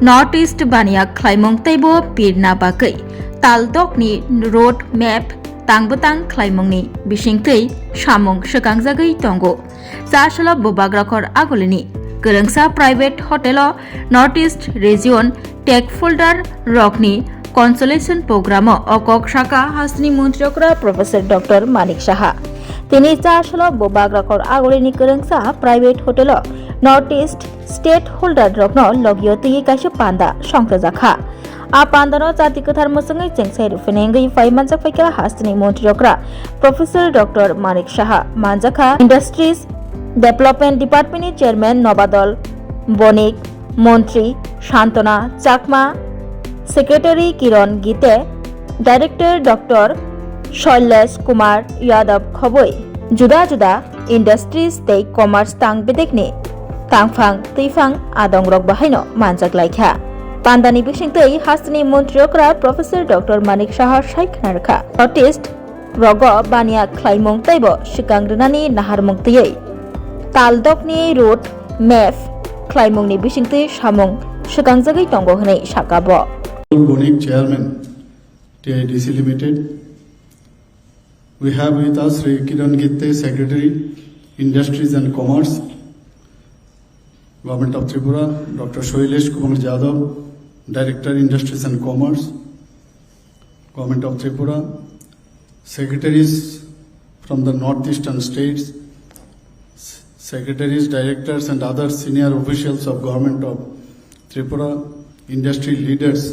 North east बानिया ख्लाइमंग तैबो Pirna बाकै तालदकनि road map तांबतां ख्लाइमंगनि बिसिंतै सामंग सगांजागै दंगो जासला बोबाग्राखर आगोलनि गोरोंसा private hotel north east region stakeholder रकनि कन्सोलेशन प्रोग्राम अकक शाखा हासनि मन्त्रियकरा प्रोफेसर डॉक्टर मानिक साहा তিনি চারশাল বোবাগ্রাকর আগলিনি গোरोंसा private hotel north east stakeholder रत्न लगियो तिगि काइसे पान्दा संख्रजाखा आ पान्दानो जाति कथार मसंगै जेंसाय रुफेनेंगै फाइ मानजाक फाइका हासनि मन्त्रियकरा प्रोफेसर डॉक्टर मानिक साहा मानजाखा इंडस्ट्रीज डेभलपमेंट डिपार्टमेंटनि चेयरमैन नबादल बनिक मंत्री Santana Chakma secretary Kiran Gitte director doctor Shailesh Kumar Yadav खबई जुदा जुदा इंडस्ट्रीज तै कमार्स तांग बेदेकनि तांगफां तैफां आदंग्रक बाहायनो मानजाक लायखा पान्दानि बिसिंतै हासनि मन्त्रियकरा प्रोफेसर डॉक्टर मानिक साहा सायखनारखा नर्थ ईस्ट रग बानिया ख्लाइमंग तैबो सिगांग्रोनानि नाहारमंगतयै तालदकनि रोड मैप ख्लाइमंगनि बिसिंतै सामंग सिगांजागै दंगो हनै साकाबो Bonic Chairman, TIDC Limited. We have with us Sri Kiran Gitte, Secretary, Industries and Commerce, Government of Tripura, Dr. Shailesh Kumar Jadhav, Director, Industries and Commerce, Government of Tripura, Secretaries from the northeastern states, Secretaries, Directors and other senior officials of Government of Tripura, industry leaders,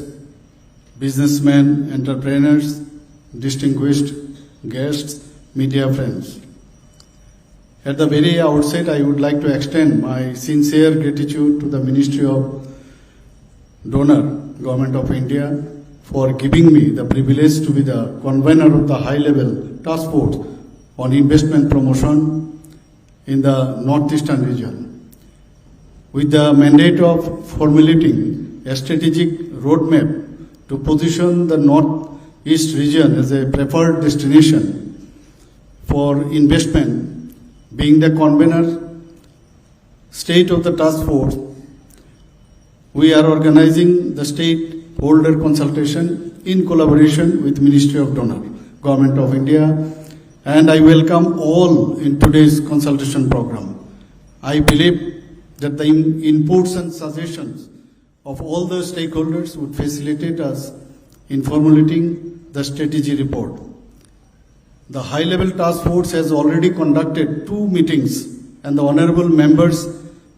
businessmen, entrepreneurs, distinguished guests, media friends. At the very outset, I would like to extend my sincere gratitude to the Ministry of Donor, Government of India, for giving me the privilege to be the convener of the high-level task force on investment promotion in the northeastern region. With the mandate of formulating a strategic roadmap to position the northeast region as a preferred destination for investment, being the convener state of the task force, we are organizing the stakeholder consultation in collaboration with Ministry of Donor, Government of India, and I welcome all in today's consultation program. I believe that the inputs and suggestions of all the stakeholders would facilitate us in formulating the strategy report. The high-level task force has already conducted 2 meetings and the honorable members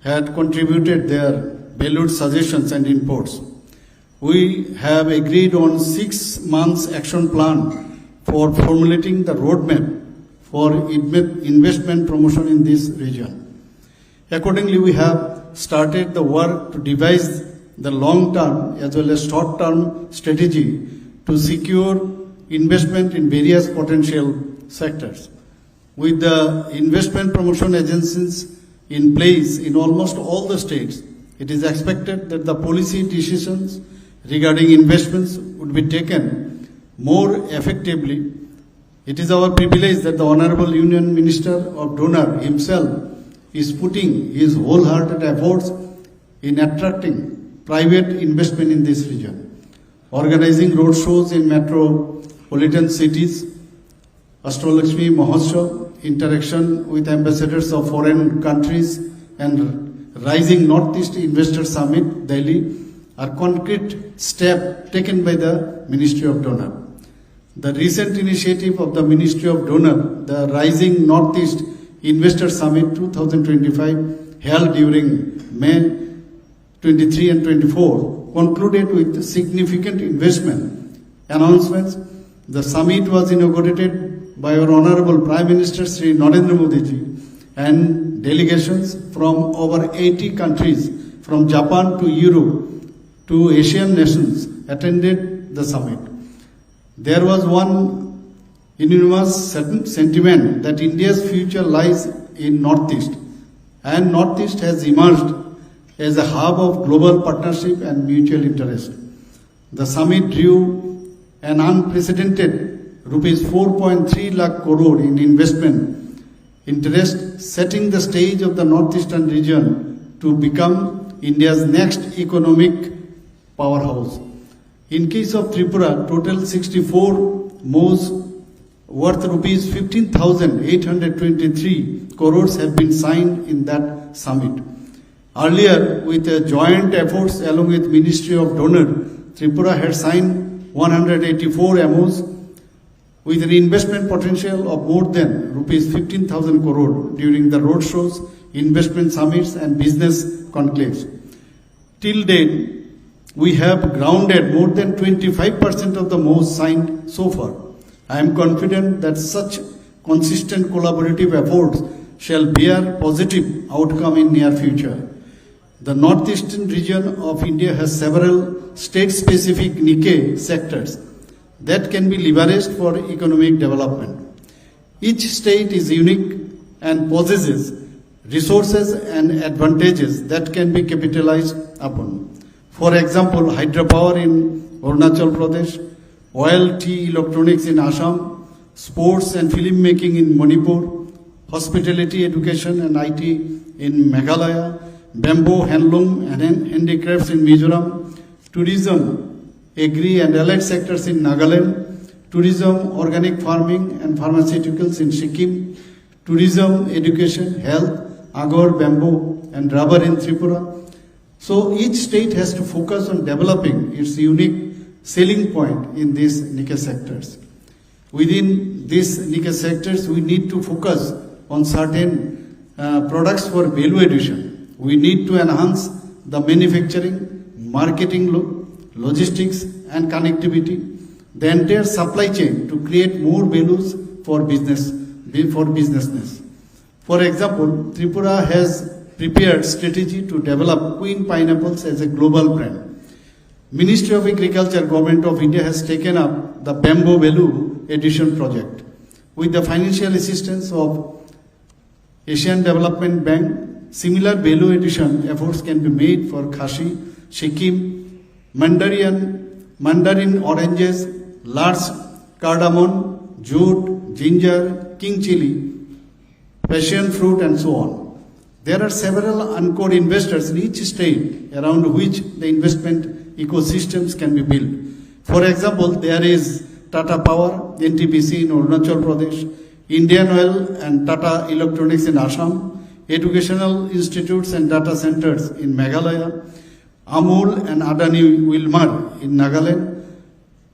had contributed their valued suggestions and inputs. We have agreed on 6 months action plan for formulating the roadmap for investment promotion in this region. Accordingly, we have started the work to devise the long-term as well as short-term strategy to secure investment in various potential sectors. With the investment promotion agencies in place in almost all the states, it is expected that the policy decisions regarding investments would be taken more effectively. It is our privilege that the Honorable Union Minister of Donor himself is putting his wholehearted efforts in attracting private investment in this region, organizing road shows in metropolitan cities, Ashtalakshmi Mahotsav, interaction with ambassadors of foreign countries, and rising Northeast Investor Summit, Delhi, are concrete steps taken by the Ministry of Donor. The recent initiative of the Ministry of Donor, the Rising Northeast Investor Summit 2025, held during May 23 and 24, concluded with significant investment announcements. The summit was inaugurated by our Honorable Prime Minister Sri Narendra Modi ji and delegations from over 80 countries from Japan to Europe to Asian nations attended the summit. There was one unanimous sentiment that India's future lies in Northeast, and Northeast has emerged as a hub of global partnership and mutual interest. The summit drew an unprecedented rupees 4.3 lakh crore in investment interest, setting the stage of the northeastern region to become India's next economic powerhouse. In case of Tripura, total 64 MOs worth rupees 15,823 crores have been signed in that summit. Earlier, with joint efforts along with Ministry of Donor, Tripura had signed 184 MOs with an investment potential of more than rupees 15,000 crore during the roadshows, investment summits and business conclaves. Till date, we have grounded more than 25% of the MOs signed so far. I am confident that such consistent collaborative efforts shall bear positive outcome in near future. The northeastern region of India has several state-specific Nikkei sectors that can be leveraged for economic development. Each state is unique and possesses resources and advantages that can be capitalized upon. For example, hydropower in Arunachal Pradesh, oil, tea, electronics in Assam, sports and film making in Manipur, hospitality, education and IT in Meghalaya, bamboo, handloom and handicrafts in Mizoram, tourism, agri and allied sectors in Nagaland, tourism, organic farming and pharmaceuticals in Sikkim, tourism, education, health, agar, bamboo and rubber in Tripura. So each state has to focus on developing its unique selling point in these Nikkei sectors. Within these Nikkei sectors, we need to focus on certain products for value addition. We need to enhance the manufacturing, marketing, logistics and connectivity, the entire supply chain to create more values for businessness. For example, Tripura has prepared strategy to develop Queen pineapples as a global brand. Ministry of Agriculture, Government of India has taken up the Bamboo Value Addition project. With the financial assistance of Asian Development Bank, similar value addition efforts can be made for Khashi, Sikkim, mandarin oranges, large cardamom, jute, ginger, king chili, passion fruit and so on. There are several anchor investors in each state around which the investment ecosystems can be built. For example, there is Tata Power, NTPC in Arunachal Pradesh, Indian Oil and Tata Electronics in Assam, educational institutes and data centers in Meghalaya, Amul and Adani Wilmar in Nagaland,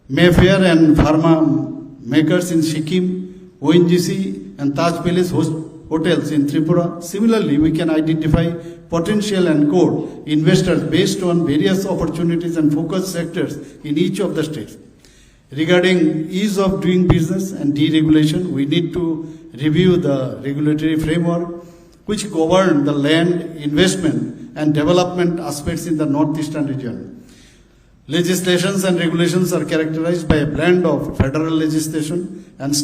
Mayfair and pharma makers in Sikkim, ONGC and Taj Palace hotels in Tripura. Similarly, we can identify potential and core investors based on various opportunities and focus sectors in each of the states. Regarding ease of doing business and deregulation, we need to review the regulatory framework which govern the land, investment and development aspects in the northeastern region. Legislations and regulations are characterized by a blend of federal legislation and